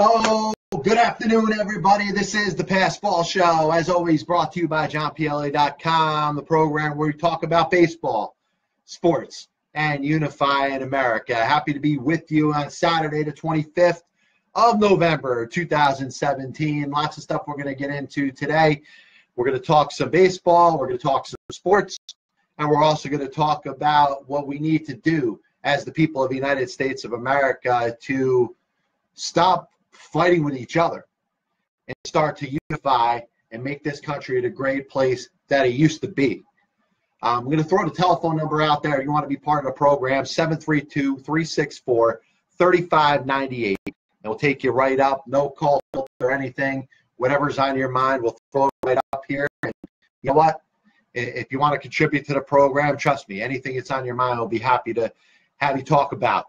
Oh, good afternoon, everybody. This is the Pass Ball Show, as always brought to you by Pielli.com, the program where we talk about baseball, sports, and unify in America. Happy to be with you on Saturday, the 25th of November, 2017. Lots of stuff we're going to get into today. We're going to talk some baseball, we're going to talk some sports, and we're also going to talk about what we need to do as the people of the United States of America to stop fighting with each other and start to unify and make this country the great place that it used to be. I'm going to throw the telephone number out there if you want to be part of the program, 732-364-3598. And we'll take you right up, no call or anything. Whatever's on your mind, we'll throw it right up here. And you know what? If you want to contribute to the program, trust me, anything that's on your mind, we'll be happy to have you talk about.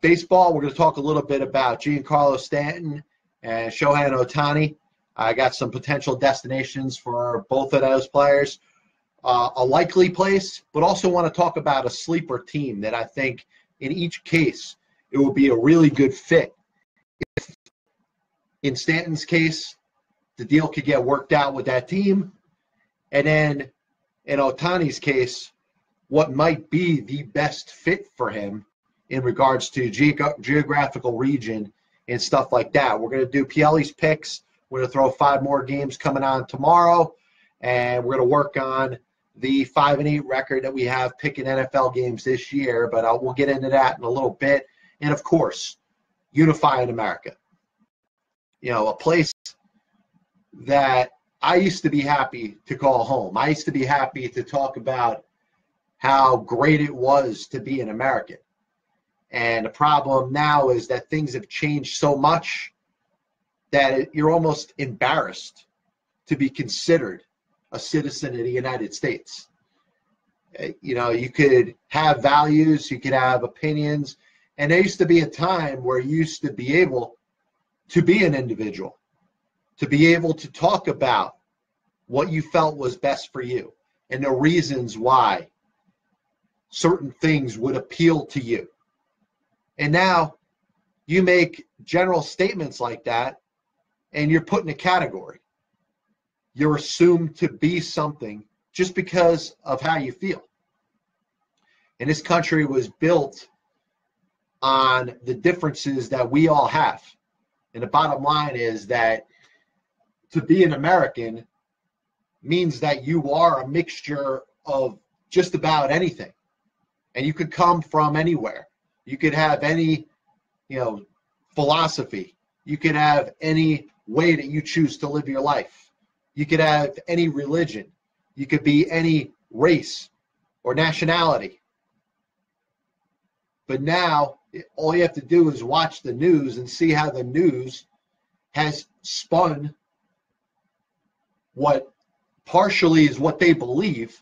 Baseball, we're going to talk a little bit about Giancarlo Stanton and Shohei Ohtani. I got some potential destinations for both of those players. A likely place, but also want to talk about a sleeper team that I think in each case it will be a really good fit. If in Stanton's case, the deal could get worked out with that team, and then in Ohtani's case, what might be the best fit for him in regards to geographical region and stuff like that. We're going to do Pielli's picks. We're going to throw 5 more games coming on tomorrow, and we're going to work on the 5-8 record that we have picking NFL games this year, but we'll get into that in a little bit. And, of course, unify in America. You know, a place that I used to be happy to call home. I used to be happy to talk about how great it was to be an American. And the problem now is that things have changed so much that you're almost embarrassed to be considered a citizen of the United States. You know, you could have values, you could have opinions, and there used to be a time where you used to be able to be an individual, to be able to talk about what you felt was best for you and the reasons why certain things would appeal to you. And now you make general statements like that and you're put in a category. You're assumed to be something just because of how you feel. And this country was built on the differences that we all have. And the bottom line is that to be an American means that you are a mixture of just about anything. And you could come from anywhere. You could have any, philosophy. You could have any way that you choose to live your life. You could have any religion. You could be any race or nationality. But now, all you have to do is watch the news and see how the news has spun what partially is what they believe,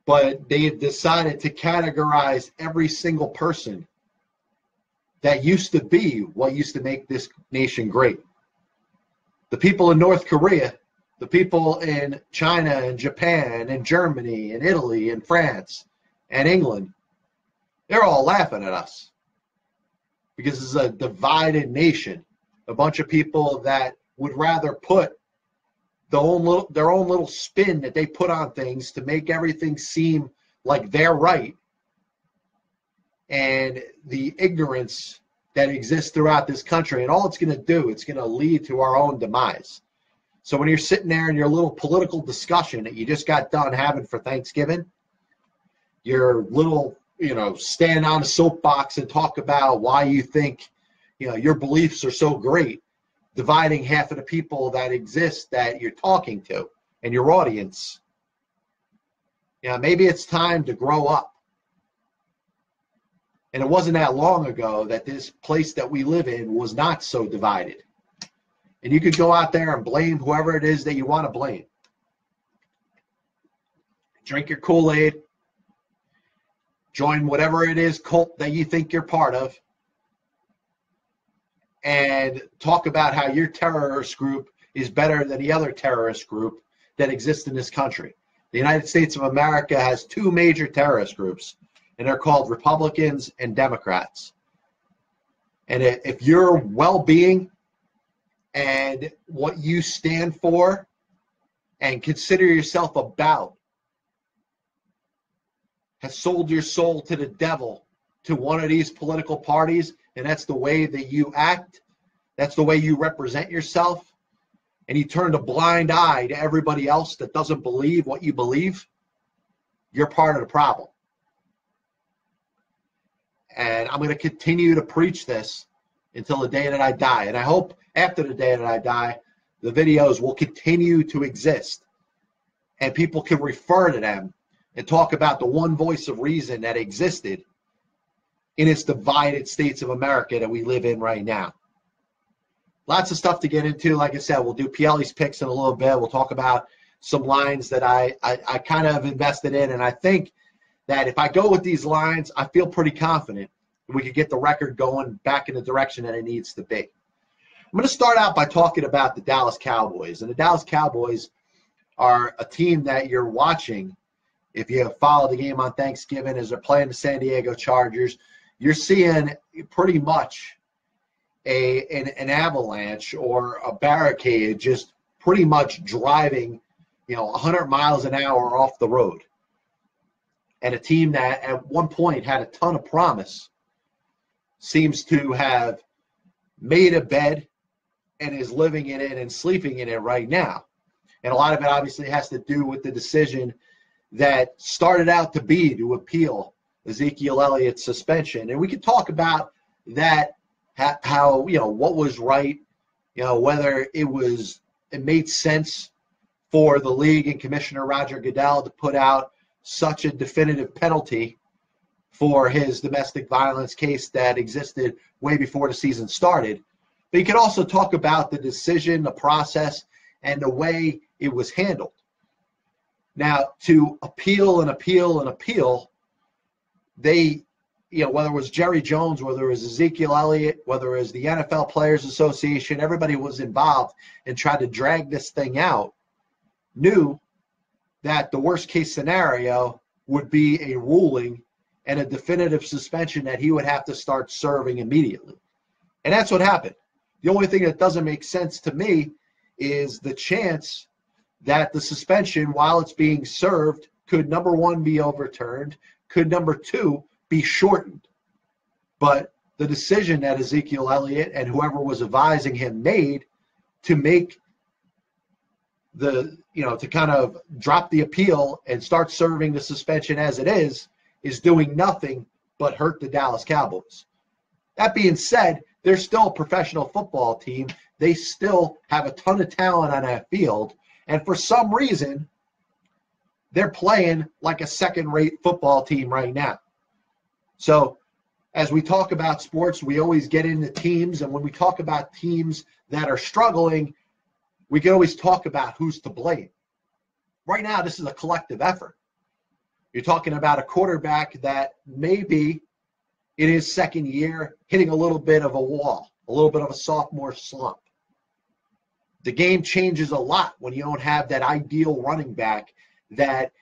but they have decided to categorize every single person that used to be what used to make this nation great. The people in North Korea, the people in China and Japan and Germany and Italy and France and England, they're all laughing at us because this is a divided nation, a bunch of people that would rather put their own little spin that they put on things to make everything seem like they're right, and the ignorance that exists throughout this country. And all it's going to do, it's going to lead to our own demise. So when you're sitting there in your little political discussion that you just got done having for Thanksgiving, your little, stand on a soapbox and talk about why you think, your beliefs are so great, dividing half of the people that exist that you're talking to and your audience. Maybe it's time to grow up. And it wasn't that long ago that this place that we live in was not so divided. And you could go out there and blame whoever it is that you want to blame. Drink your Kool-Aid. Join whatever it is cult that you think you're part of. And talk about how your terrorist group is better than the other terrorist group that exists in this country. The United States of America has 2 major terrorist groups, and they're called Republicans and Democrats. And if your well-being and what you stand for and consider yourself about has sold your soul to the devil, to one of these political parties, and that's the way that you act, that's the way you represent yourself, and you turn a blind eye to everybody else that doesn't believe what you believe, you're part of the problem. And I'm going to continue to preach this until the day that I die. And I hope after the day that I die, the videos will continue to exist and people can refer to them and talk about the one voice of reason that existed in its divided states of America that we live in right now. Lots of stuff to get into. Like I said, we'll do Pielli's picks in a little bit. We'll talk about some lines that I kind of invested in. And I think that if I go with these lines, I feel pretty confident we could get the record going back in the direction that it needs to be. I'm going to start out by talking about the Dallas Cowboys. And the Dallas Cowboys are a team that you're watching. If you follow the game on Thanksgiving as they're playing the San Diego Chargers, you're seeing pretty much an avalanche or a barricade just pretty much driving, 100 miles an hour off the road. And a team that at one point had a ton of promise seems to have made a bed and is living in it and sleeping in it right now. And a lot of it obviously has to do with the decision that started out to be to appeal Ezekiel Elliott's suspension. And we could talk about that, how, what was right, whether it made sense for the league and Commissioner Roger Goodell to put out such a definitive penalty for his domestic violence case that existed way before the season started. But you could also talk about the decision, the process, and the way it was handled. Now, to appeal and appeal and appeal, they, whether it was Jerry Jones, whether it was Ezekiel Elliott, whether it was the NFL Players Association, everybody was involved and tried to drag this thing out, knew that the worst case scenario would be a ruling and a definitive suspension that he would have to start serving immediately. And that's what happened. The only thing that doesn't make sense to me is the chance that the suspension, while it's being served, could, number one, be overturned, could, number two, be shortened. But the decision that Ezekiel Elliott and whoever was advising him made to make to kind of drop the appeal and start serving the suspension as it is doing nothing but hurt the Dallas Cowboys. That being said, they're still a professional football team. They still have a ton of talent on that field. And for some reason, they're playing like a second-rate football team right now. So as we talk about sports, we always get into teams. And when we talk about teams that are struggling, we can always talk about who's to blame. Right now, this is a collective effort. You're talking about a quarterback that maybe in his second year hitting a little bit of a wall, a little bit of a sophomore slump. The game changes a lot when you don't have that ideal running back that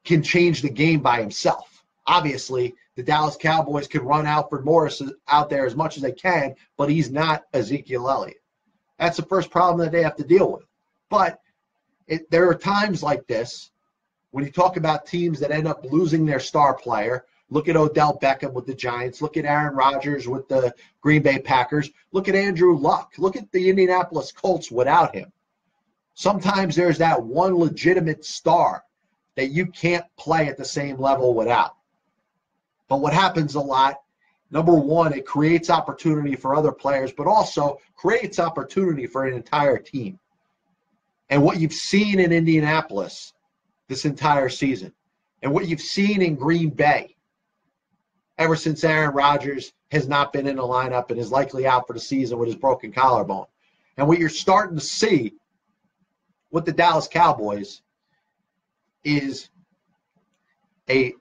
can change the game by himself. Obviously, the Dallas Cowboys can run Alfred Morris out there as much as they can, but he's not Ezekiel Elliott. That's the first problem that they have to deal with. But there are times like this when you talk about teams that end up losing their star player. Look at Odell Beckham with the Giants. Look at Aaron Rodgers with the Green Bay Packers. Look at Andrew Luck. Look at the Indianapolis Colts without him. Sometimes there's that one legitimate star that you can't play at the same level without. But what happens a lot, number one, it creates opportunity for other players, but also creates opportunity for an entire team. And what you've seen in Indianapolis this entire season, and what you've seen in Green Bay ever since Aaron Rodgers has not been in the lineup and is likely out for the season with his broken collarbone, and what you're starting to see with the Dallas Cowboys is a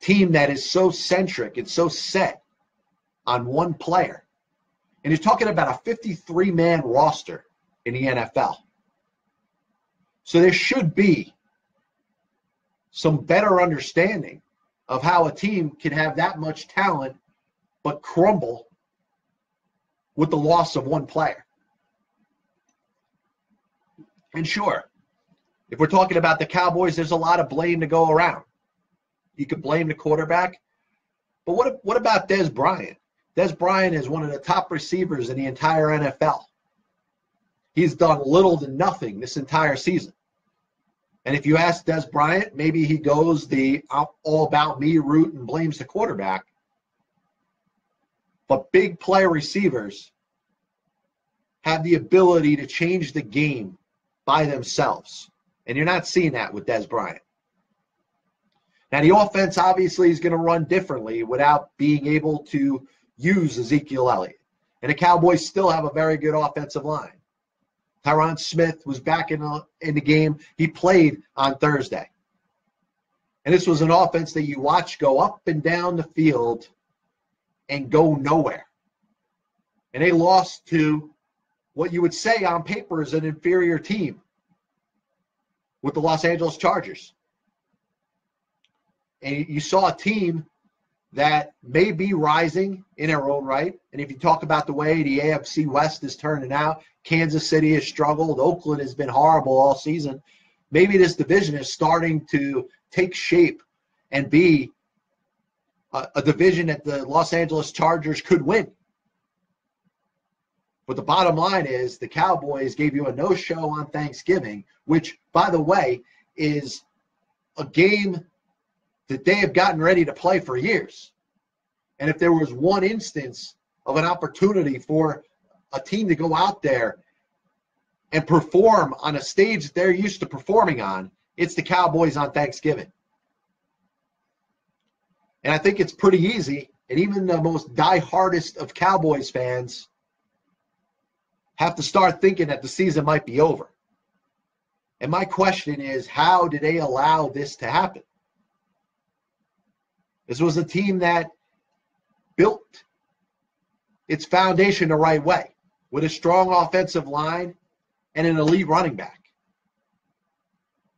team that is so centric and so set on one player. And you're talking about a 53-man roster in the NFL. So there should be some better understanding of how a team can have that much talent but crumble with the loss of one player. And sure, if we're talking about the Cowboys, there's a lot of blame to go around. You could blame the quarterback, but what about Dez Bryant? Dez Bryant is one of the top receivers in the entire NFL. He's done little to nothing this entire season. And if you ask Dez Bryant, maybe he goes the all about me route and blames the quarterback. But big play receivers have the ability to change the game by themselves. And you're not seeing that with Dez Bryant. Now, the offense obviously is going to run differently without being able to use Ezekiel Elliott. And the Cowboys still have a very good offensive line. Tyron Smith was back in the game. He played on Thursday. And this was an offense that you watch go up and down the field and go nowhere. And they lost to what you would say on paper is an inferior team with the Los Angeles Chargers. And you saw a team that may be rising in their own right. And if you talk about the way the AFC West is turning out, Kansas City has struggled. Oakland has been horrible all season. Maybe this division is starting to take shape and be a division that the Los Angeles Chargers could win. But the bottom line is the Cowboys gave you a no-show on Thanksgiving, which, by the way, is a game that they have gotten ready to play for years. And if there was one instance of an opportunity for a team to go out there and perform on a stage that they're used to performing on, it's the Cowboys on Thanksgiving. And I think it's pretty easy, and even the most die-hardest of Cowboys fans have to start thinking that the season might be over. And my question is, how did they allow this to happen? This was a team that built its foundation the right way with a strong offensive line and an elite running back.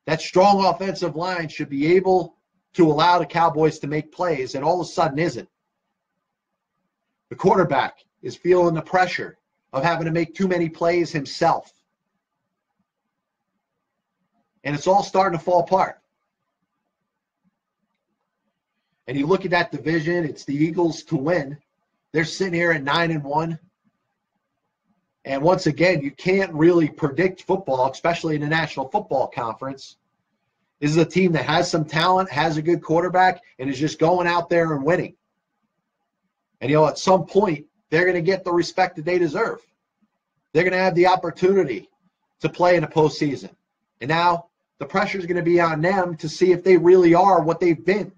That strong offensive line should be able to allow the Cowboys to make plays, and all of a sudden isn't. The quarterback is feeling the pressure of having to make too many plays himself. And it's all starting to fall apart. And you look at that division, it's the Eagles to win. They're sitting here at 9-1. And once again, you can't really predict football, especially in the National Football Conference. This is a team that has some talent, has a good quarterback, and is just going out there and winning. And, at some point, they're going to get the respect that they deserve. They're going to have the opportunity to play in the postseason. And now the pressure is going to be on them to see if they really are what they've been.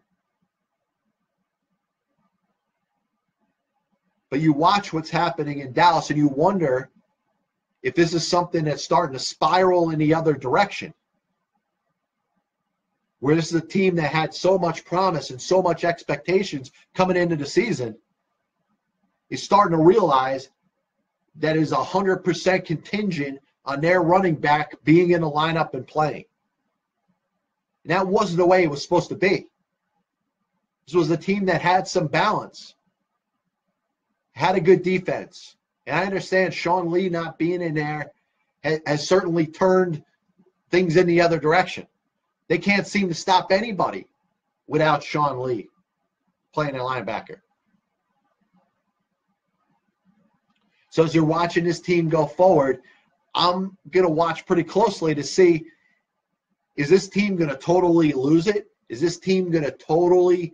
But you watch what's happening in Dallas, and you wonder if this is something that's starting to spiral in the other direction, where this is a team that had so much promise and so much expectations coming into the season is starting to realize that is 100% contingent on their running back being in the lineup and playing. And that wasn't the way it was supposed to be. This was a team that had some balance, had a good defense. And I understand Sean Lee not being in there has certainly turned things in the other direction. They can't seem to stop anybody without Sean Lee playing a linebacker. So as you're watching this team go forward, I'm going to watch pretty closely to see, is this team going to totally lose it? Is this team going to totally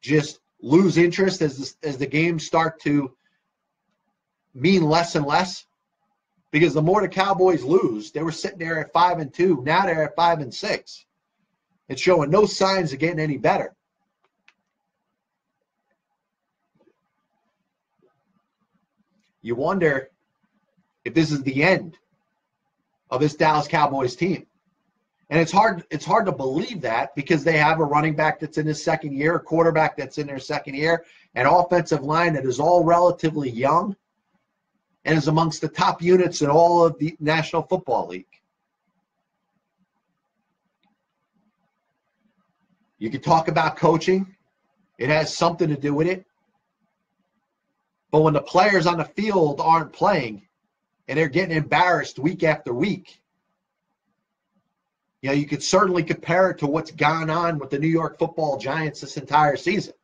just lose interest as the games start to mean less and less? Because the more the Cowboys lose, they were sitting there at 5-2. Now they're at 5-6. It's showing no signs of getting any better. You wonder if this is the end of this Dallas Cowboys team. And it's hard to believe that, because they have a running back that's in his second year, a quarterback that's in their second year, an offensive line that is all relatively young and is amongst the top units in all of the National Football League. You could talk about coaching. It has something to do with it. But when the players on the field aren't playing and they're getting embarrassed week after week, you could certainly compare it to what's gone on with the New York Football Giants this entire season.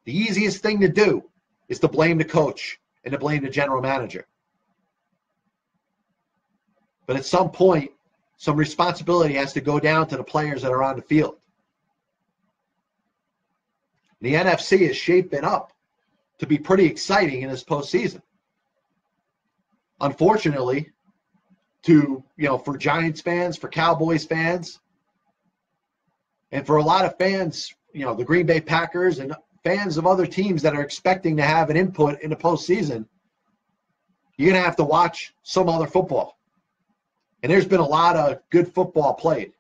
The easiest thing to do is to blame the coach and to blame the general manager. But at some point, some responsibility has to go down to the players that are on the field. The NFC is shaping up to be pretty exciting in this postseason. Unfortunately, for Giants fans, for Cowboys fans, and for a lot of fans, the Green Bay Packers and fans of other teams that are expecting to have an input in the postseason, you're going to have to watch some other football. And there's been a lot of good football played.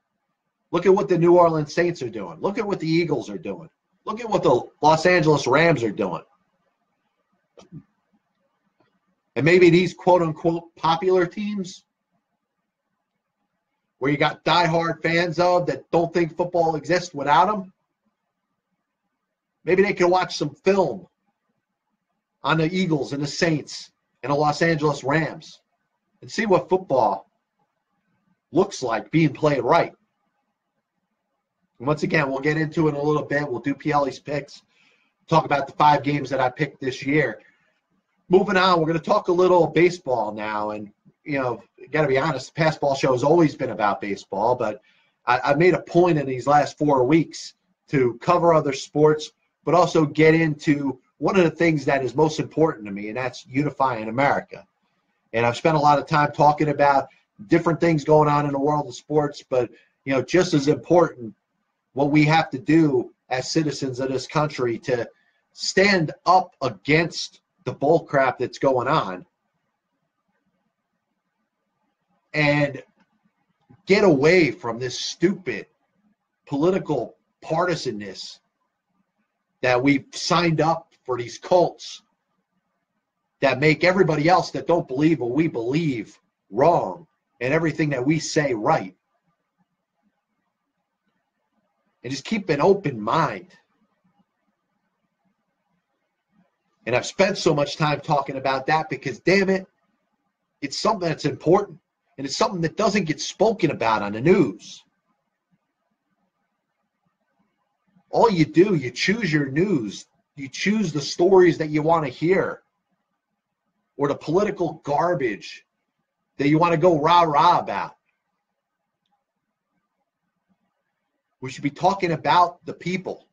Look at what the New Orleans Saints are doing. Look at what the Eagles are doing. Look at what the Los Angeles Rams are doing. And maybe these quote-unquote popular teams where you got diehard fans of that don't think football exists without them, maybe they can watch some film on the Eagles and the Saints and the Los Angeles Rams and see what football looks like being played right. And once again, we'll get into it in a little bit. We'll do Pielli's picks, talk about the 5 games that I picked this year. Moving on, we're going to talk a little baseball now. And, got to be honest, the Passball Show has always been about baseball, but I made a point in these last 4 weeks to cover other sports, but also get into one of the things that is most important to me, and that's unifying America. And I've spent a lot of time talking about different things going on in the world of sports, but, just as important, what we have to do as citizens of this country to stand up against the bull crap that's going on and get away from this stupid political partisanness that we've signed up for, these cults that make everybody else that don't believe what we believe wrong and everything that we say right. And just keep an open mind. And I've spent so much time talking about that because, damn it, it's something that's important. And it's something that doesn't get spoken about on the news. All you do, you choose your news. You choose the stories that you want to hear or the political garbage that you want to go rah-rah about. We should be talking about the people.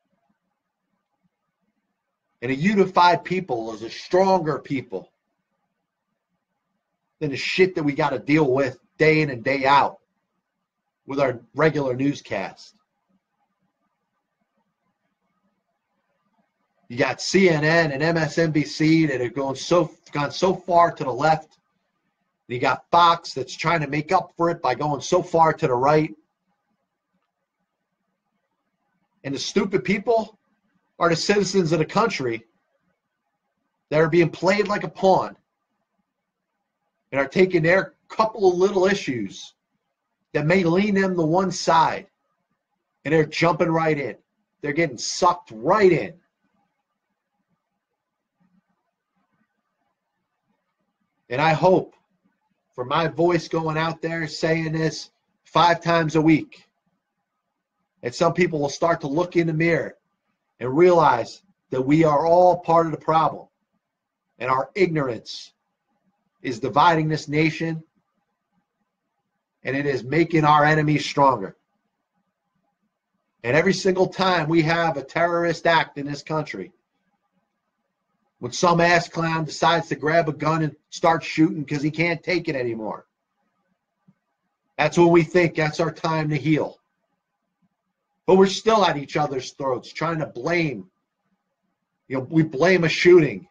And a unified people is a stronger people than the shit that we got to deal with day in and day out with our regular newscast. You got CNN and MSNBC that are gone so far to the left. And you got Fox that's trying to make up for it by going so far to the right. And the stupid people are the citizens of the country that are being played like a pawn and are taking their couple of little issues that may lean them to one side, and they're jumping right in. They're getting sucked right in. And I hope for my voice going out there saying this 5 times a week, and some people will start to look in the mirror and realize that we are all part of the problem. And our ignorance is dividing this nation, and it is making our enemies stronger. And every single time we have a terrorist act in this country, when some ass clown decides to grab a gun and start shooting because he can't take it anymore, that's when we think that's our time to heal. But we're still at each other's throats trying to blame. We blame a shooting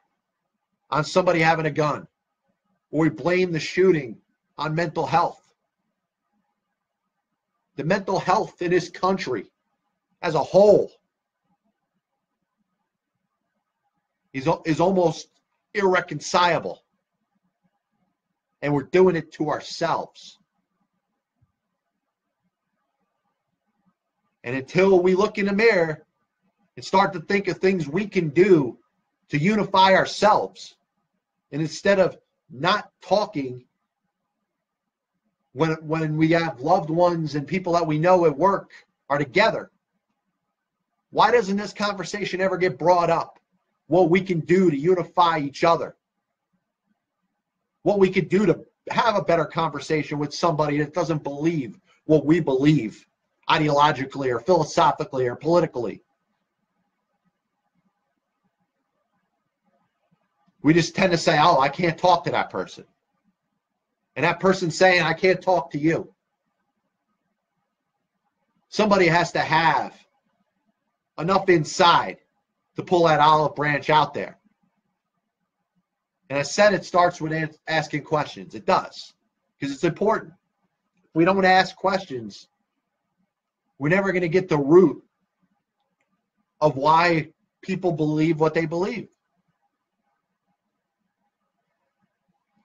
on somebody having a gun. Or we blame the shooting on mental health. The mental health in this country as a whole is almost irreconcilable. And we're doing it to ourselves. And until we look in the mirror and start to think of things we can do to unify ourselves. And instead of not talking when we have loved ones and people that we know at work are together, why doesn't this conversation ever get brought up? What we can do to unify each other. What we could do to have a better conversation with somebody that doesn't believe what we believe ideologically or philosophically or politically. We just tend to say, oh, I can't talk to that person. And that person's saying, I can't talk to you. Somebody has to have enough inside to pull that olive branch out there. And I said it starts with asking questions. It does, because it's important. If we don't ask questions, we're never going to get the root of why people believe what they believe.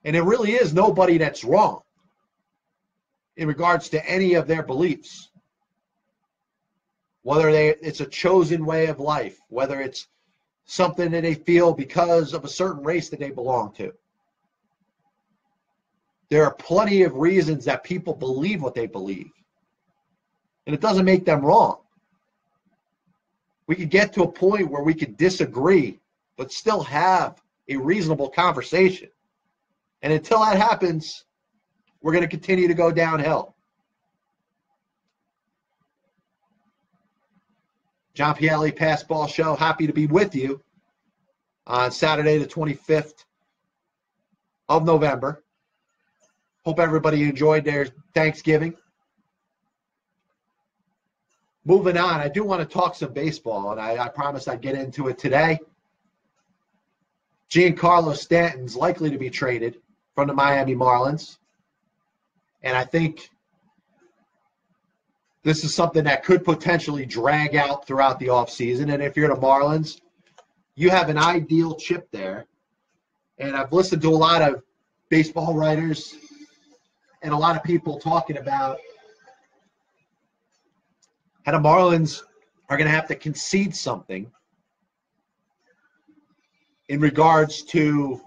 And there really is nobody that's wrong in regards to any of their beliefs. Whether it's a chosen way of life, whether it's something that they feel because of a certain race that they belong to. There are plenty of reasons that people believe what they believe. And it doesn't make them wrong. We could get to a point where we could disagree, but still have a reasonable conversation. And until that happens, we're going to continue to go downhill. John Pielli, Pass Ball Show, happy to be with you on Saturday the 25th of November. Hope everybody enjoyed their Thanksgiving. Moving on, I do want to talk some baseball, and I promised I'd get into it today. Giancarlo Stanton's likely to be traded from the Miami Marlins. And I think this is something that could potentially drag out throughout the offseason. And if you're the Marlins, you have an ideal chip there. And I've listened to a lot of baseball writers and a lot of people talking about how the Marlins are going to have to concede something in regards to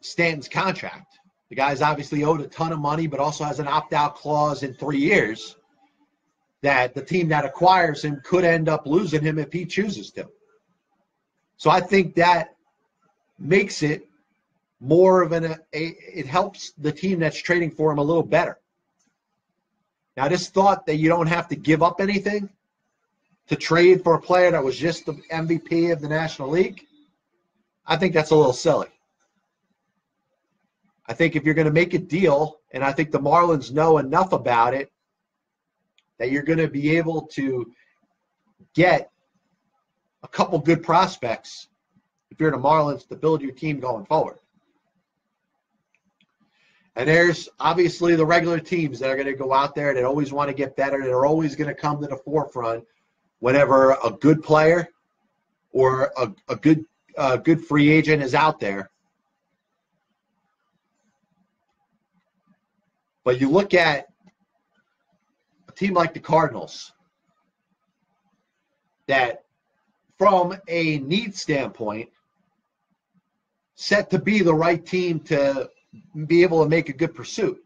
Stanton's contract. The guy's obviously owed a ton of money, but also has an opt-out clause in 3 years that the team that acquires him could end up losing him if he chooses to. So I think that makes it more of it helps the team that's trading for him a little better. Now, this thought that you don't have to give up anything to trade for a player that was just the MVP of the National League, I think that's a little silly. I think if you're going to make a deal, and I think the Marlins know enough about it, that you're going to be able to get a couple good prospects if you're the Marlins to build your team going forward. And there's obviously the regular teams that are going to go out there that always want to get better, that are always going to come to the forefront whenever a good player or a good free agent is out there. But you look at a team like the Cardinals that, from a need standpoint, set to be the right team to be able to make a good pursuit.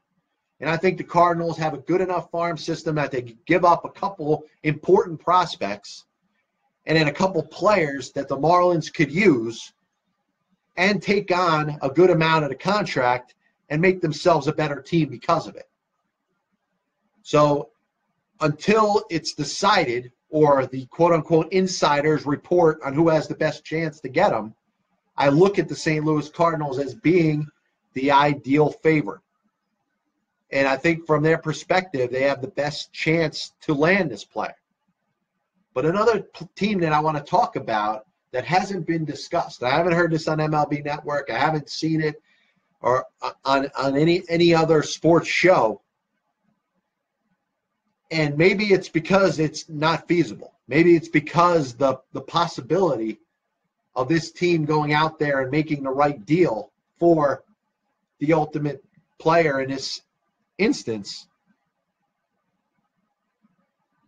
And I think the Cardinals have a good enough farm system that they give up a couple important prospects and then a couple players that the Marlins could use and take on a good amount of the contract and make themselves a better team because of it. So until it's decided, or the quote-unquote insiders report on who has the best chance to get them, I look at the St. Louis Cardinals as being the ideal favorite. And I think from their perspective, they have the best chance to land this player. But another team that I want to talk about that hasn't been discussed, I haven't heard this on MLB Network, I haven't seen it or on any other sports show, and maybe it's because it's not feasible. Maybe it's because the possibility of this team going out there and making the right deal for the ultimate player in this instance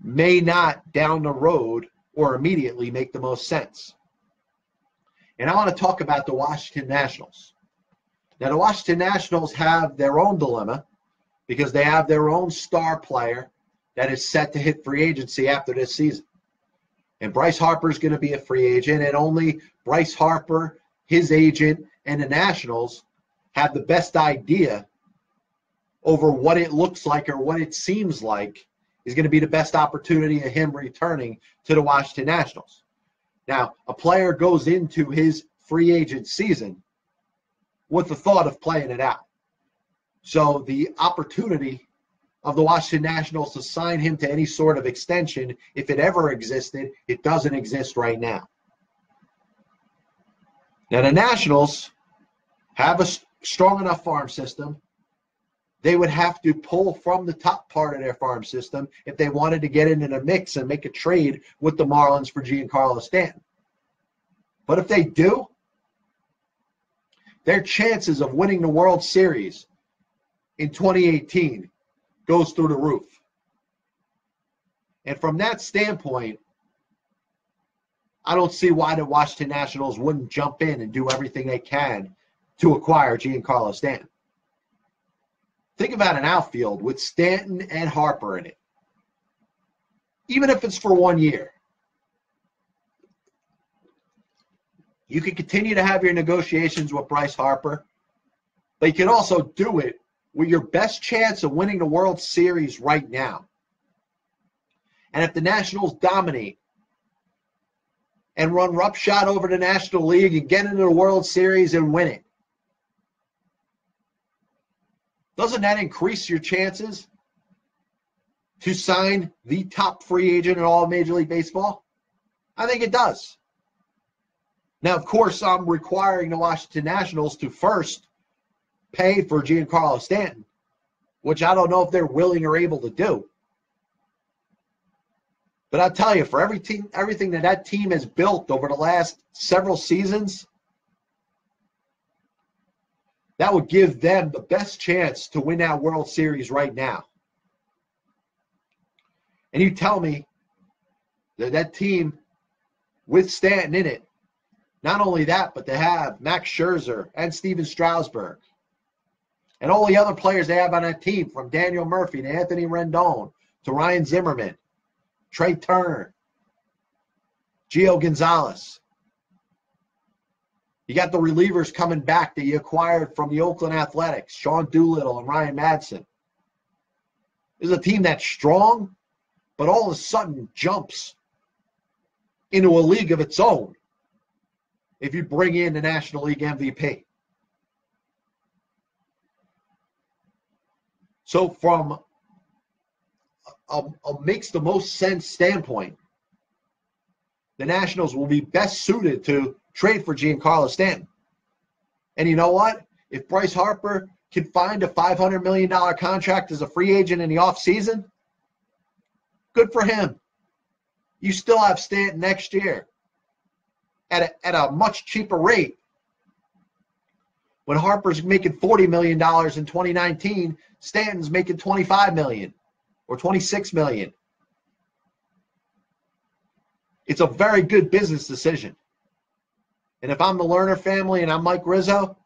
may not down the road or immediately make the most sense. And I want to talk about the Washington Nationals. Now, the Washington Nationals have their own dilemma because they have their own star player that is set to hit free agency after this season. And Bryce Harper is going to be a free agent, and only Bryce Harper, his agent, and the Nationals have the best idea over what it looks like or what it seems like is going to be the best opportunity of him returning to the Washington Nationals. Now, a player goes into his free agent season with the thought of playing it out. So the opportunity of the Washington Nationals to sign him to any sort of extension, if it ever existed, it doesn't exist right now. Now, the Nationals have a strong enough farm system. They would have to pull from the top part of their farm system if they wanted to get into the mix and make a trade with the Marlins for Giancarlo Stanton. But if they do, their chances of winning the World Series in 2018 goes through the roof. And from that standpoint, I don't see why the Washington Nationals wouldn't jump in and do everything they can to acquire Giancarlo Stanton. Think about an outfield with Stanton and Harper in it. Even if it's for 1 year. You can continue to have your negotiations with Bryce Harper, but you can also do it with your best chance of winning the World Series right now. And if the Nationals dominate and run roughshod over the National League and get into the World Series and win it, doesn't that increase your chances to sign the top free agent in all of Major League Baseball? I think it does. Now, of course, I'm requiring the Washington Nationals to first pay for Giancarlo Stanton, which I don't know if they're willing or able to do. But I'll tell you, for everything that team has built over the last several seasons, that would give them the best chance to win that World Series right now. And you tell me that team with Stanton in it, not only that, but they have Max Scherzer and Steven Strasburg and all the other players they have on that team, from Daniel Murphy to Anthony Rendon to Ryan Zimmerman, Trey Turner, Gio Gonzalez. You got the relievers coming back that you acquired from the Oakland Athletics, Sean Doolittle and Ryan Madsen. This is a team that's strong, but all of a sudden jumps into a league of its own if you bring in the National League MVP. So from a makes the most sense standpoint, the Nationals will be best suited to trade for Giancarlo Stanton. And you know what? If Bryce Harper can find a $500 million contract as a free agent in the offseason, good for him. You still have Stanton next year at a much cheaper rate. When Harper's making $40 million in 2019, Stanton's making $25 million or $26 million. It's a very good business decision. And if I'm the Lerner family and I'm Mike Rizzo,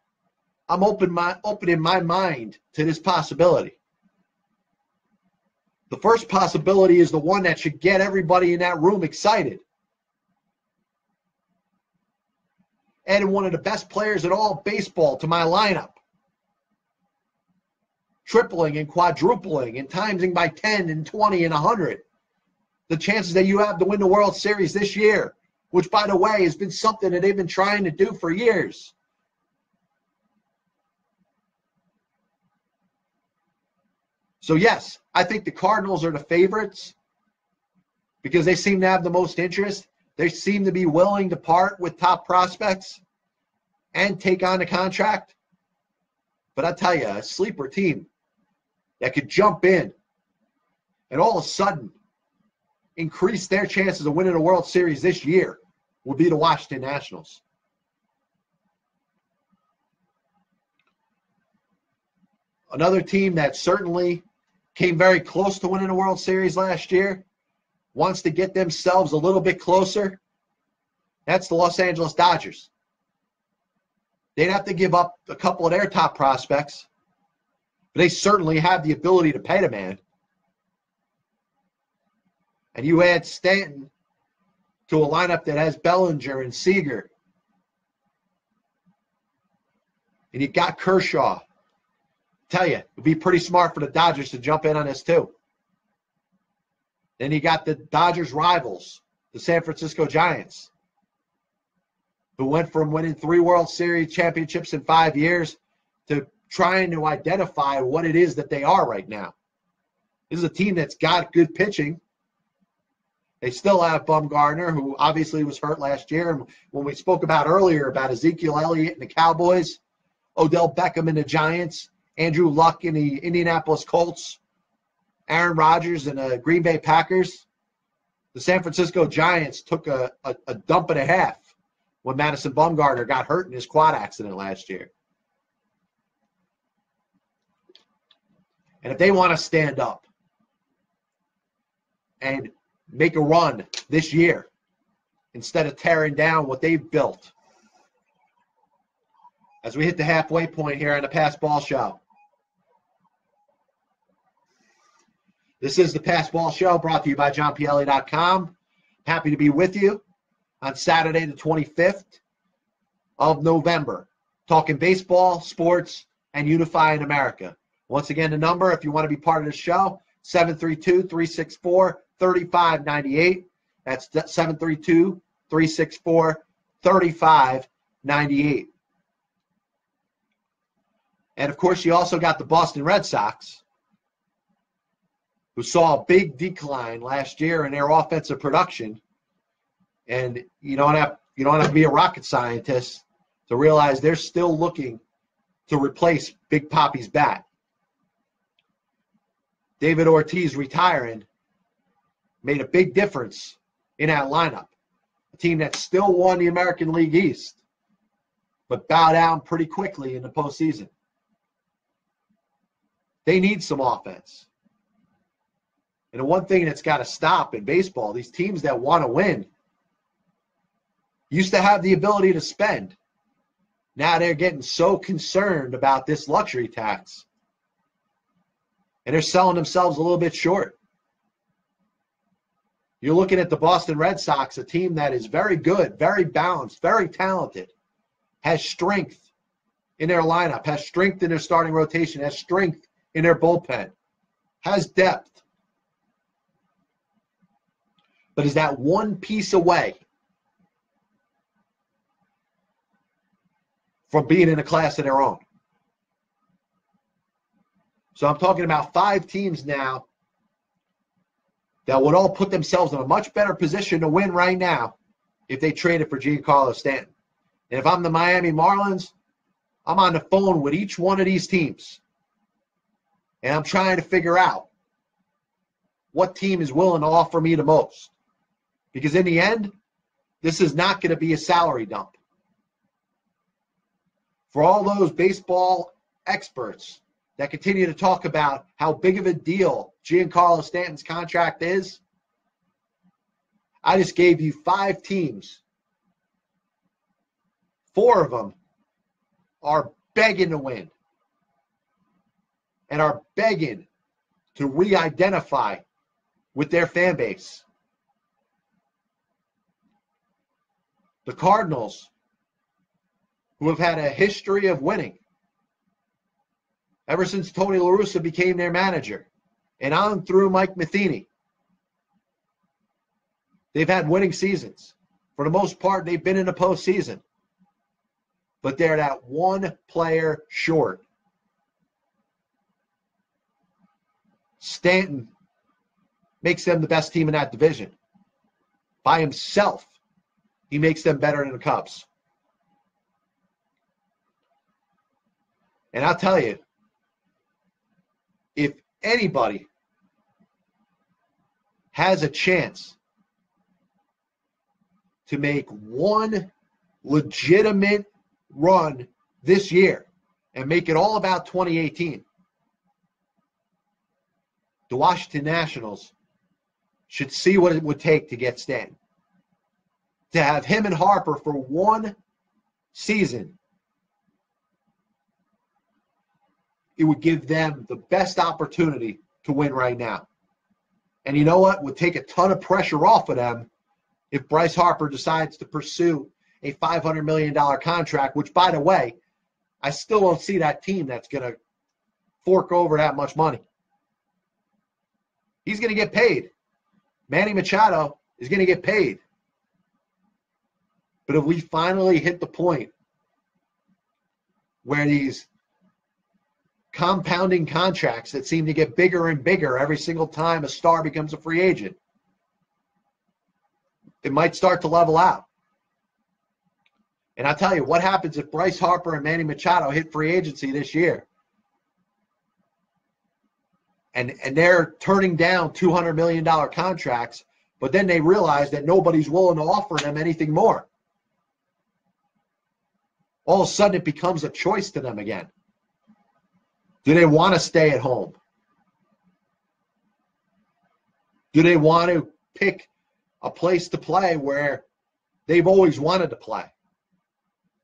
I'm opening my mind to this possibility. The first possibility is the one that should get everybody in that room excited. Adding one of the best players in all of baseball to my lineup. Tripling and quadrupling and timesing by 10 and 20 and 100. The chances that you have to win the World Series this year, which, by the way, has been something that they've been trying to do for years. So, yes, I think the Cardinals are the favorites because they seem to have the most interest. They seem to be willing to part with top prospects and take on a contract. But I tell you, a sleeper team that could jump in and all of a sudden increase their chances of winning a World Series this year will be the Washington Nationals. Another team that certainly came very close to winning a World Series last year wants to get themselves a little bit closer, that's the Los Angeles Dodgers. They'd have to give up a couple of their top prospects, but they certainly have the ability to pay the man. And you add Stanton to a lineup that has Bellinger and Seager. And you got Kershaw. Tell you, it would be pretty smart for the Dodgers to jump in on this too. Then you got the Dodgers' rivals, the San Francisco Giants, who went from winning 3 World Series championships in 5 years to trying to identify what it is that they are right now. This is a team that's got good pitching. They still have Bumgarner, who obviously was hurt last year. And when we spoke about earlier about Ezekiel Elliott and the Cowboys, Odell Beckham and the Giants, Andrew Luck in the Indianapolis Colts, Aaron Rodgers and the Green Bay Packers, the San Francisco Giants took a dump and a half when Madison Bumgarner got hurt in his quad accident last year. And if they want to stand up and make a run this year instead of tearing down what they've built, as we hit the halfway point here on the Pass Ball Show. This is the Pass Ball Show brought to you by JohnPielli.com. Happy to be with you on Saturday the 25th of November, talking baseball, sports, and unifying America. Once again, the number, if you want to be part of the show, 732-364-3598. That's 732-364-3598. And, of course, you also got the Boston Red Sox, who saw a big decline last year in their offensive production. And you don't have to be a rocket scientist to realize they're still looking to replace Big Papi's bat. David Ortiz retiring made a big difference in that lineup. A team that still won the American League East, but bowed down pretty quickly in the postseason. They need some offense. And the one thing that's got to stop in baseball, these teams that want to win used to have the ability to spend. Now they're getting so concerned about this luxury tax. And they're selling themselves a little bit short. You're looking at the Boston Red Sox, a team that is very good, very balanced, very talented, has strength in their lineup, has strength in their starting rotation, has strength in their bullpen, has depth. But is that one piece away from being in a class of their own? So I'm talking about 5 teams now that would all put themselves in a much better position to win right now if they traded for Giancarlo Stanton. And if I'm the Miami Marlins, I'm on the phone with each one of these teams. And I'm trying to figure out what team is willing to offer me the most. Because in the end, this is not going to be a salary dump. For all those baseball experts that continue to talk about how big of a deal Giancarlo Stanton's contract is, I just gave you 5 teams. 4 of them are begging to win and are begging to re-identify with their fan base. The Cardinals, who have had a history of winning ever since Tony La Russa became their manager, and on through Mike Matheny. They've had winning seasons. For the most part, they've been in the postseason. But they're that one player short. Stanton makes them the best team in that division. By himself, he makes them better than the Cubs. And I'll tell you, if anybody has a chance to make one legitimate run this year and make it all about 2018, the Washington Nationals should see what it would take to get Stanton. To have him and Harper for one season, it would give them the best opportunity to win right now. And you know what? It would take a ton of pressure off of them if Bryce Harper decides to pursue a $500 million contract, which, by the way, I still don't see that team that's going to fork over that much money. He's going to get paid. Manny Machado is going to get paid. But if we finally hit the point where these compounding contracts that seem to get bigger and bigger every single time a star becomes a free agent, it might start to level out. And I'll tell you, what happens if Bryce Harper and Manny Machado hit free agency this year and they're turning down $200 million contracts, but then they realize that nobody's willing to offer them anything more? All of a sudden it becomes a choice to them again. Do they want to stay at home? Do they want to pick a place to play where they've always wanted to play?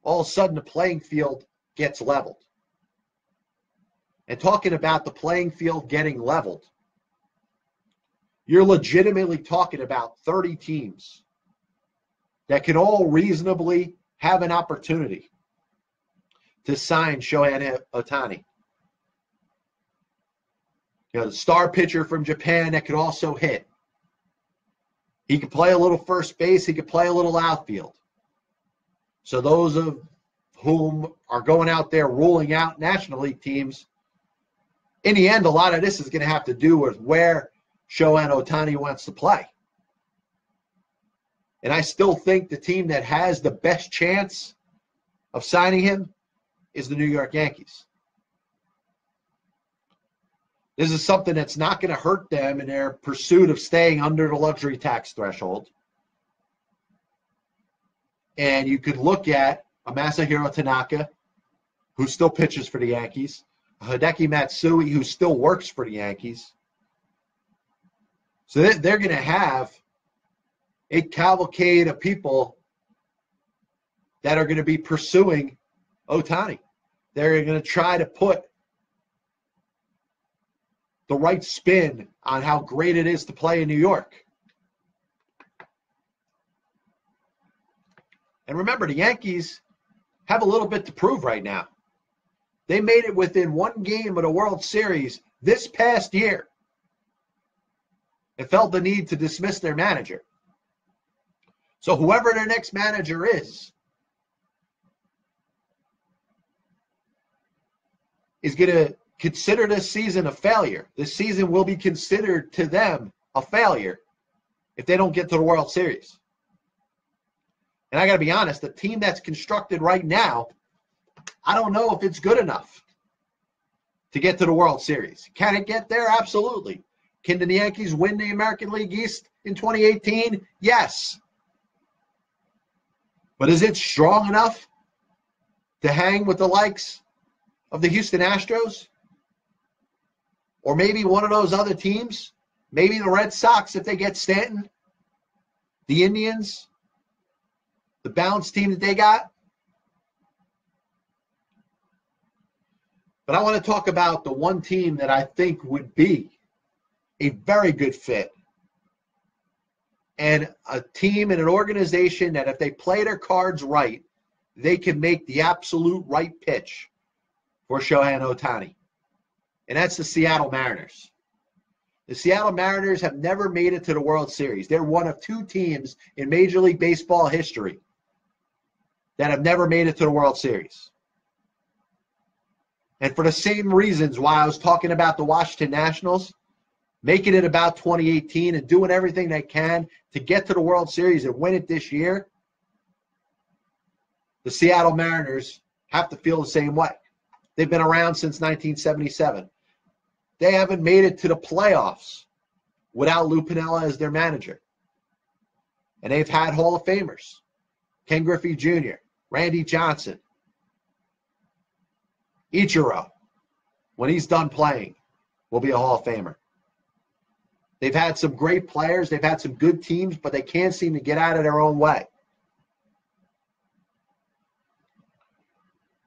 All of a sudden the playing field gets leveled. And talking about the playing field getting leveled, you're legitimately talking about 30 teams that can all reasonably have an opportunity to sign Shohei Ohtani. You know, the star pitcher from Japan that could also hit. He could play a little first base. He could play a little outfield. So those of whom are going out there ruling out National League teams, in the end, a lot of this is going to have to do with where Shohei Ohtani wants to play. And I still think the team that has the best chance of signing him is the New York Yankees. This is something that's not going to hurt them in their pursuit of staying under the luxury tax threshold. And you could look at a Masahiro Tanaka, who still pitches for the Yankees, a Hideki Matsui, who still works for the Yankees. So they're going to have a cavalcade of people that are going to be pursuing Ohtani. They're going to try to put the right spin on how great it is to play in New York. And remember, the Yankees have a little bit to prove right now. They made it within one game of the World Series this past year and felt the need to dismiss their manager. So whoever their next manager is going to consider this season a failure. This season will be considered to them a failure if they don't get to the World Series. And I got to be honest, the team that's constructed right now, I don't know if it's good enough to get to the World Series. Can it get there? Absolutely. Can the Yankees win the American League East in 2018? Yes. But is it strong enough to hang with the likes of the Houston Astros? Or maybe one of those other teams? Maybe the Red Sox if they get Stanton? The Indians? The balanced team that they got? But I want to talk about the one team that I think would be a very good fit, and a team and an organization that if they play their cards right, they can make the absolute right pitch for Shohei Ohtani. And that's the Seattle Mariners. The Seattle Mariners have never made it to the World Series. They're one of two teams in Major League Baseball history that have never made it to the World Series. And for the same reasons why I was talking about the Washington Nationals, making it about 2018 and doing everything they can to get to the World Series and win it this year, the Seattle Mariners have to feel the same way. They've been around since 1977. They haven't made it to the playoffs without Lou Piniella as their manager. And they've had Hall of Famers. Ken Griffey Jr., Randy Johnson, Ichiro, when he's done playing, will be a Hall of Famer. They've had some great players. They've had some good teams, but they can't seem to get out of their own way.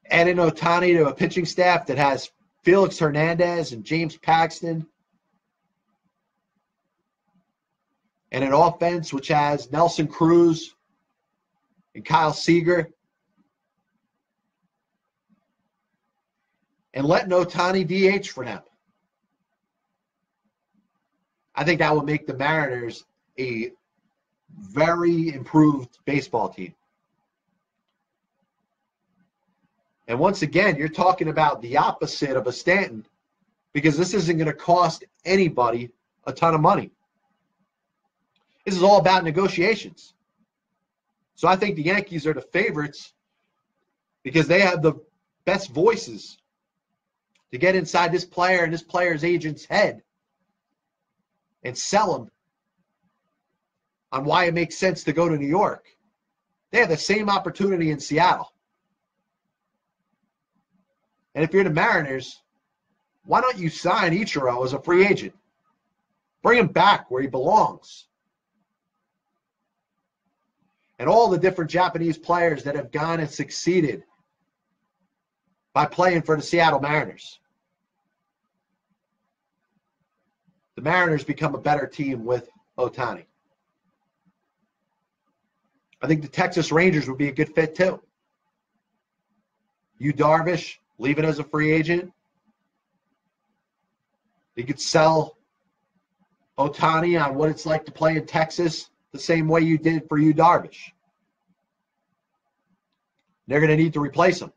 Adding Ohtani to a pitching staff that has Felix Hernandez and James Paxton, and an offense which has Nelson Cruz and Kyle Seager, and letting Ohtani DH for them. I think that would make the Mariners a very improved baseball team. And once again, you're talking about the opposite of a Stanton, because this isn't going to cost anybody a ton of money. This is all about negotiations. So I think the Yankees are the favorites because they have the best voices to get inside this player and this player's agent's head and sell them on why it makes sense to go to New York. They have the same opportunity in Seattle. And if you're the Mariners, why don't you sign Ichiro as a free agent? Bring him back where he belongs. And all the different Japanese players that have gone and succeeded by playing for the Seattle Mariners. The Mariners become a better team with Ohtani. I think the Texas Rangers would be a good fit too. Yu Darvish, leaving as a free agent. You could sell Ohtani on what it's like to play in Texas the same way you did for Yu Darvish. They're going to need to replace him.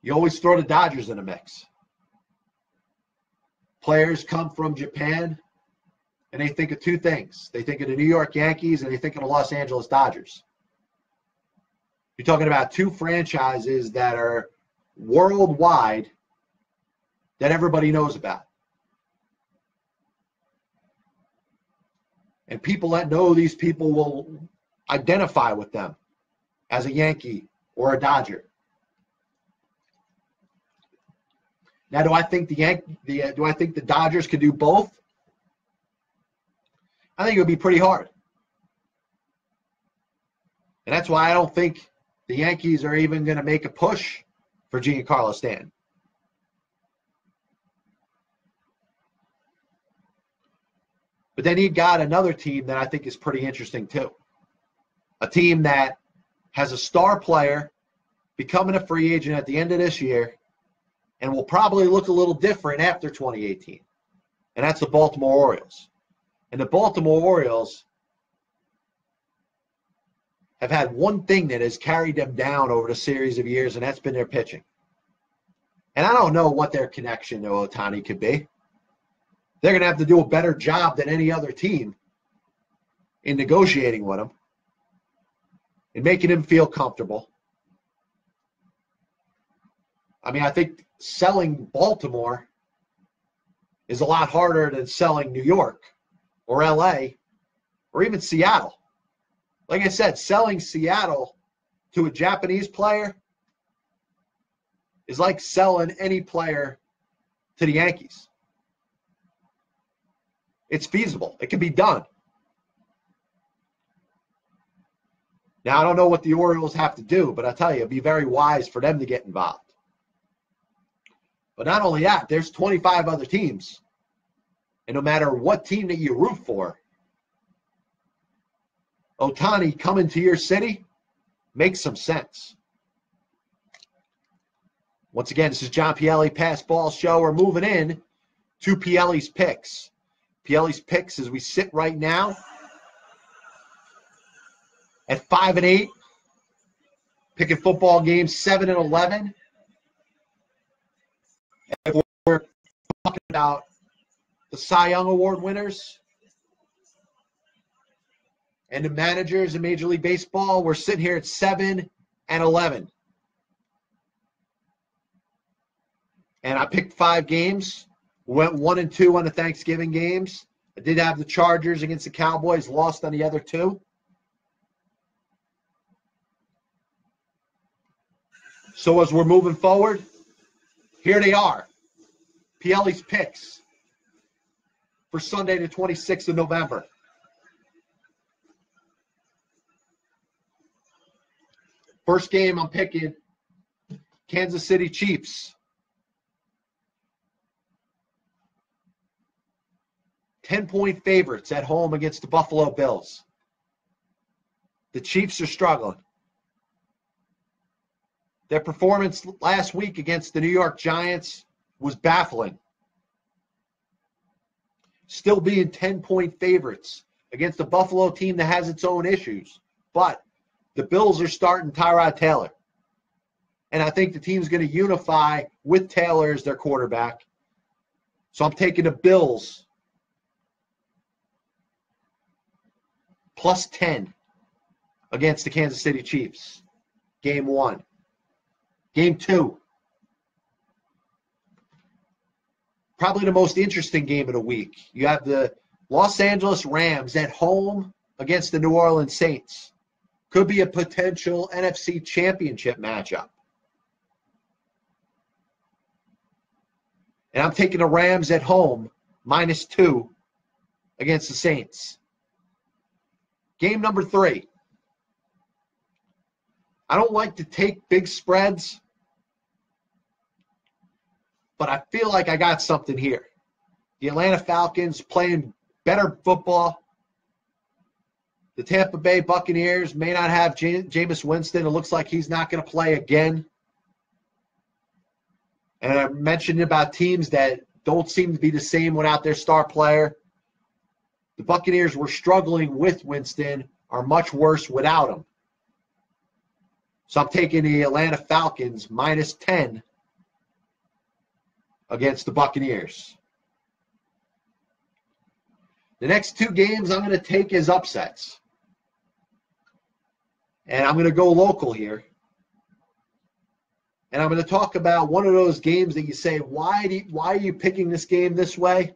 You always throw the Dodgers in the mix. Players come from Japan, and they think of two things. They think of the New York Yankees, and they think of the Los Angeles Dodgers. You're talking about two franchises that are worldwide that everybody knows about. And people that know these people will identify with them as a Yankee or a Dodger. Now, do I think the Dodgers could do both? I think it would be pretty hard. And that's why I don't think the Yankees are even going to make a push for Giancarlo Stanton. But then you've got another team that I think is pretty interesting too. A team that has a star player becoming a free agent at the end of this year and will probably look a little different after 2018. And that's the Baltimore Orioles. And the Baltimore Orioles have had one thing that has carried them down over the series of years, and that's been their pitching. And I don't know what their connection to Ohtani could be. They're going to have to do a better job than any other team in negotiating with him and making him feel comfortable. I mean, I think selling Baltimore is a lot harder than selling New York or LA or even Seattle. Like I said, selling Seattle to a Japanese player is like selling any player to the Yankees. It's feasible. It can be done. Now, I don't know what the Orioles have to do, but I tell you, it'd be very wise for them to get involved. But not only that, there's 25 other teams. And no matter what team that you root for, Ohtani coming to your city makes some sense. Once again, this is John Pielli, Pass Ball Show. We're moving in to Pielli's picks. Pielli's picks as we sit right now at 5-8, picking football games 7-11. And we're talking about the Cy Young Award winners and the managers in Major League Baseball. We're sitting here at 7-11. And I picked 5 games. Went 1-2 on the Thanksgiving games. I did have the Chargers against the Cowboys, lost on the other 2. So as we're moving forward, Here they are. Pielli's picks for Sunday, the 26th of November. First game, I'm picking Kansas City Chiefs. 10-point favorites at home against the Buffalo Bills. The Chiefs are struggling. Their performance last week against the New York Giants was baffling. Still being 10-point favorites against a Buffalo team that has its own issues. But the Bills are starting Tyrod Taylor. And I think the team's going to unify with Taylor as their quarterback. So I'm taking the Bills plus 10 against the Kansas City Chiefs. Game 1. Game 2. Probably the most interesting game of the week. You have the Los Angeles Rams at home against the New Orleans Saints. Could be a potential NFC championship matchup. And I'm taking the Rams at home, -2 against the Saints. Game number 3. I don't like to take big spreads, but I feel like I got something here. The Atlanta Falcons playing better football. The Tampa Bay Buccaneers may not have Jameis Winston. It looks like he's not going to play again. And I mentioned about teams that don't seem to be the same without their star player. The Buccaneers were struggling with Winston, are much worse without him. So I'm taking the Atlanta Falcons -10 against the Buccaneers. The next 2 games I'm going to take as upsets. And I'm going to go local here. And I'm going to talk about one of those games that you say, why are you picking this game this way?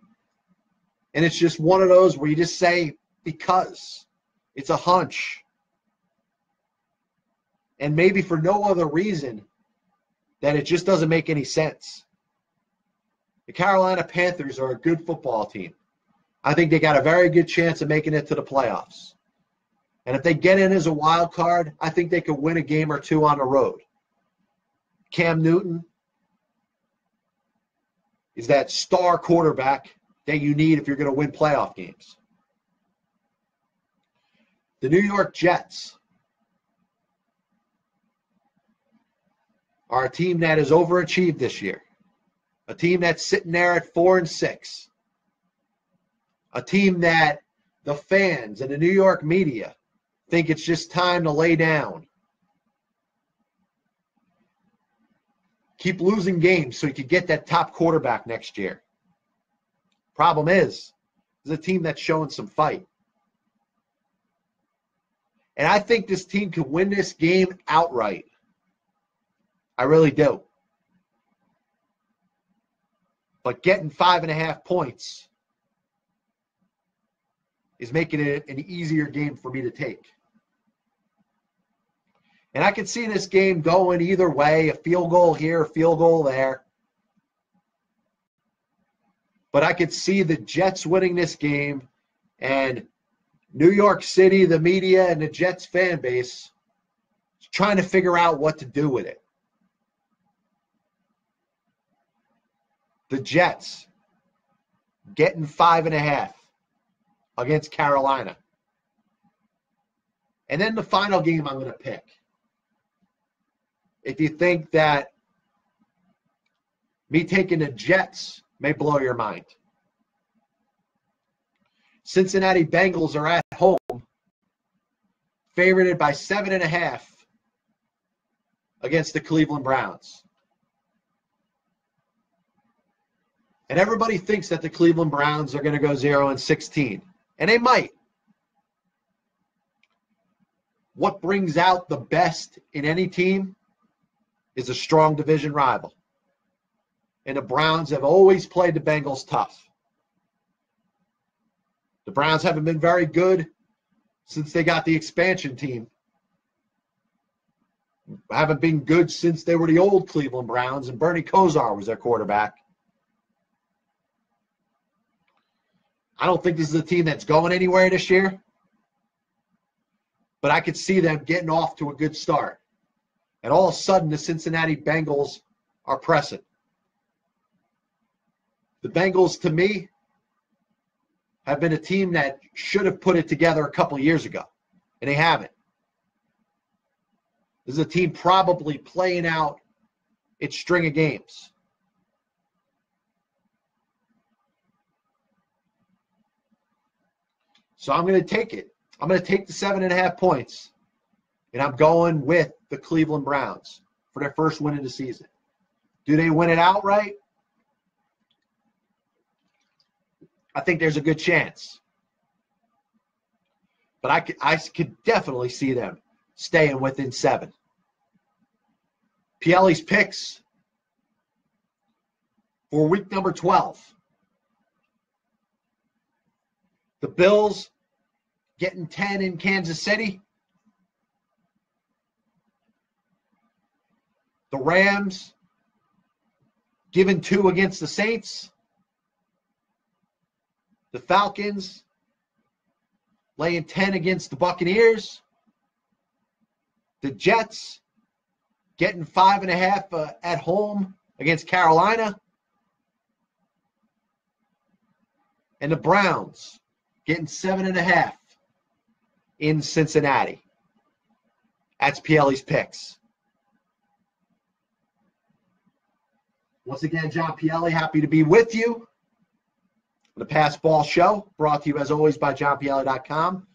And it's just one of those where you just say, because. It's a hunch. And maybe for no other reason that it just doesn't make any sense. The Carolina Panthers are a good football team. I think they got a very good chance of making it to the playoffs. And if they get in as a wild card, I think they could win a game or 2 on the road. Cam Newton is that star quarterback that you need if you're going to win playoff games. The New York Jets are a team that has overachieved this year. A team that's sitting there at 4-6. A team that the fans and the New York media think it's just time to lay down. Keep losing games so you can get that top quarterback next year. Problem is, it's a team that's showing some fight. And I think this team could win this game outright. I really do. But getting 5.5 points is making it an easier game for me to take. And I can see this game going either way, a field goal here, a field goal there. But I could see the Jets winning this game and New York City, the media, and the Jets fan base trying to figure out what to do with it. The Jets getting 5.5 against Carolina. And then the final game I'm going to pick. If you think that me taking the Jets may blow your mind. Cincinnati Bengals are at home, favored by 7.5 against the Cleveland Browns. And everybody thinks that the Cleveland Browns are going to go 0-16. And they might. What brings out the best in any team is a strong division rival. And the Browns have always played the Bengals tough. The Browns haven't been very good since they got the expansion team haven't been good since they were the old Cleveland Browns and Bernie Kosar was their quarterback. I don't think this is a team that's going anywhere this year, but I could see them getting off to a good start. And all of a sudden, the Cincinnati Bengals are pressing. The Bengals, to me, have been a team that should have put it together a couple of years ago, and they haven't. This is a team probably playing out its string of games. So I'm going to take it. I'm going to take the 7.5 points, and I'm going with the Cleveland Browns for their first win of the season. Do they win it outright? I think there's a good chance. But I could definitely see them staying within 7. Pielli's picks for week number 12. The Bills getting 10 in Kansas City. The Rams giving 2 against the Saints. The Falcons laying 10 against the Buccaneers. The Jets getting 5.5 at home against Carolina. And the Browns getting 7.5 in Cincinnati. That's Pielli's picks. Once again, John Pielli, happy to be with you. The Pass Ball Show, brought to you as always by johnpielli.com.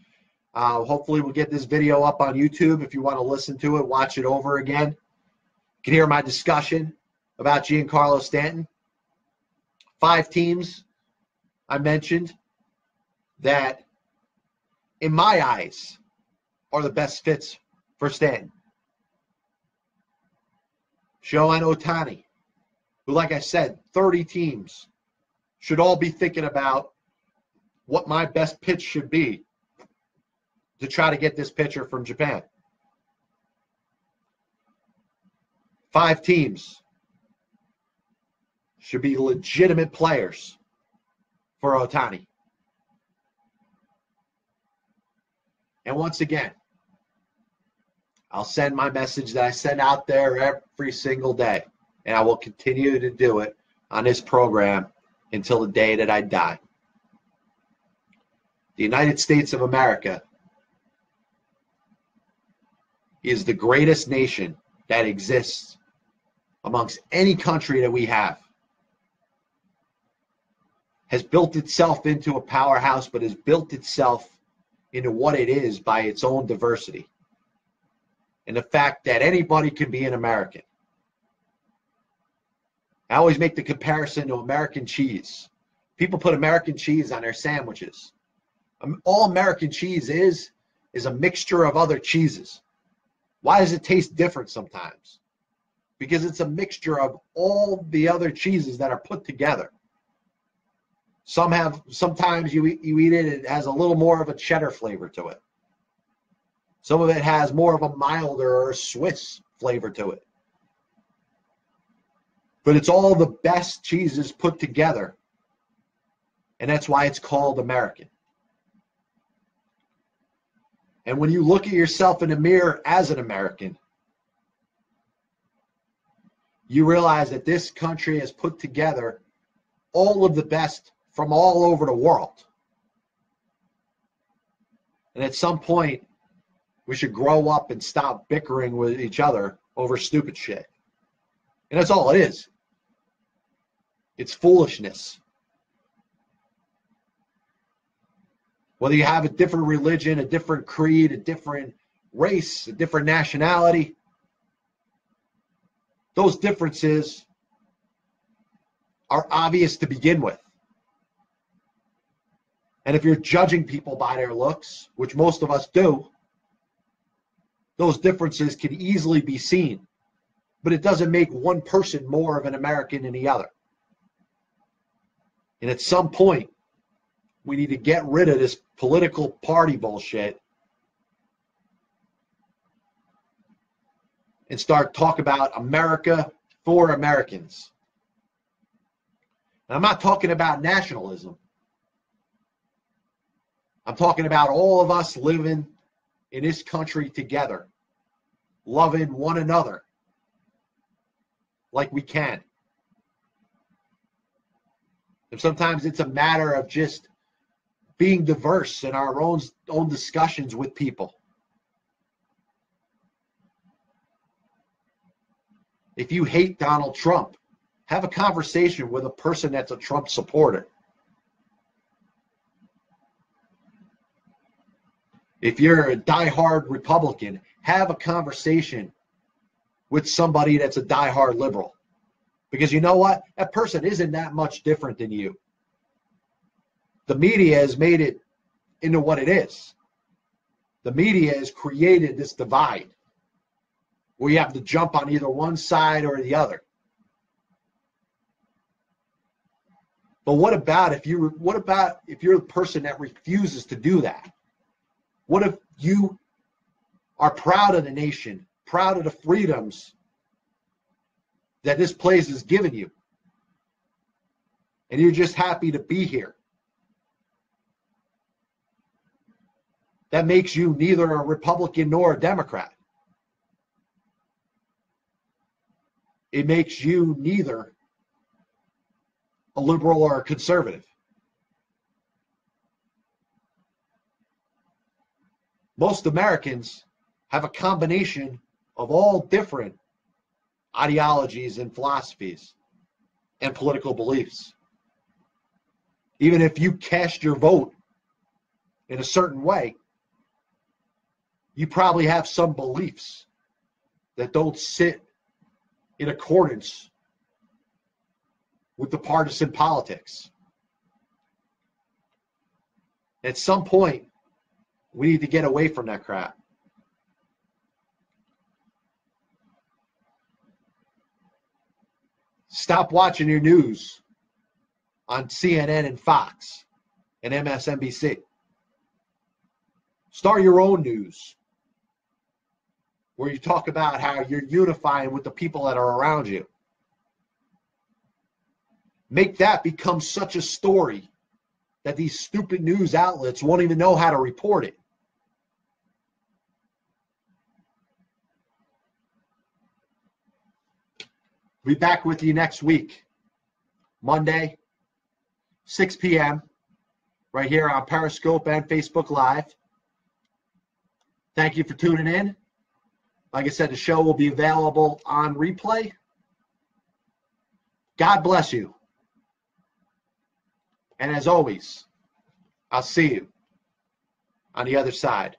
Hopefully we'll get this video up on YouTube if you want to listen to it, watch it over again. You can hear my discussion about Giancarlo Stanton. 5 teams I mentioned that, in my eyes, are the best fits for Stanton. Shohei Ohtani, who, like I said, 30 teams should all be thinking about what my best pitch should be to try to get this pitcher from Japan. 5 teams should be legitimate players for Ohtani. And once again, I'll send my message that I send out there every single day, and I will continue to do it on this program until the day that I die. The United States of America is the greatest nation that exists amongst any country that we have. Has built itself into a powerhouse, but has built itself into what it is by its own diversity. And the fact that anybody can be an American. I always make the comparison to American cheese. People put American cheese on their sandwiches. All American cheese is a mixture of other cheeses. Why does it taste different sometimes? Because it's a mixture of all the other cheeses that are put together. Sometimes you eat it, it has a little more of a cheddar flavor to it. Some of it has more of a milder or Swiss flavor to it. But it's all the best cheeses put together. And that's why it's called American. And when you look at yourself in the mirror as an American, you realize that this country has put together all of the best from all over the world. And at some point, we should grow up and stop bickering with each other over stupid shit. And that's all it is. It's foolishness. Whether you have a different religion, a different creed, a different race, a different nationality, those differences are obvious to begin with. And if you're judging people by their looks, which most of us do, those differences can easily be seen. But it doesn't make one person more of an American than the other. And at some point, we need to get rid of this political party bullshit and start talking about America for Americans. And I'm not talking about nationalism. I'm talking about all of us living in this country together, loving one another like we can. And sometimes it's a matter of just being diverse in our own discussions with people. If you hate Donald Trump, have a conversation with a person that's a Trump supporter. If you're a diehard Republican, have a conversation with somebody that's a diehard liberal. Because you know what? That person isn't that much different than you. The media has made it into what it is. The media has created this divide where you have to jump on either one side or the other. But what about if you're the person that refuses to do that? What if you are proud of the nation, proud of the freedoms that this place has given you, and you're just happy to be here? That makes you neither a Republican nor a Democrat. It makes you neither a liberal or a conservative. Most Americans have a combination of all different ideologies and philosophies and political beliefs. Even if you cast your vote in a certain way, you probably have some beliefs that don't sit in accordance with the partisan politics. At some point, we need to get away from that crap. Stop watching your news on CNN and Fox and MSNBC. Start your own news where you talk about how you're unifying with the people that are around you. Make that become such a story that these stupid news outlets won't even know how to report it. Be back with you next week, Monday, 6 p.m., right here on Periscope and Facebook Live. Thank you for tuning in. Like I said, the show will be available on replay. God bless you. And as always, I'll see you on the other side.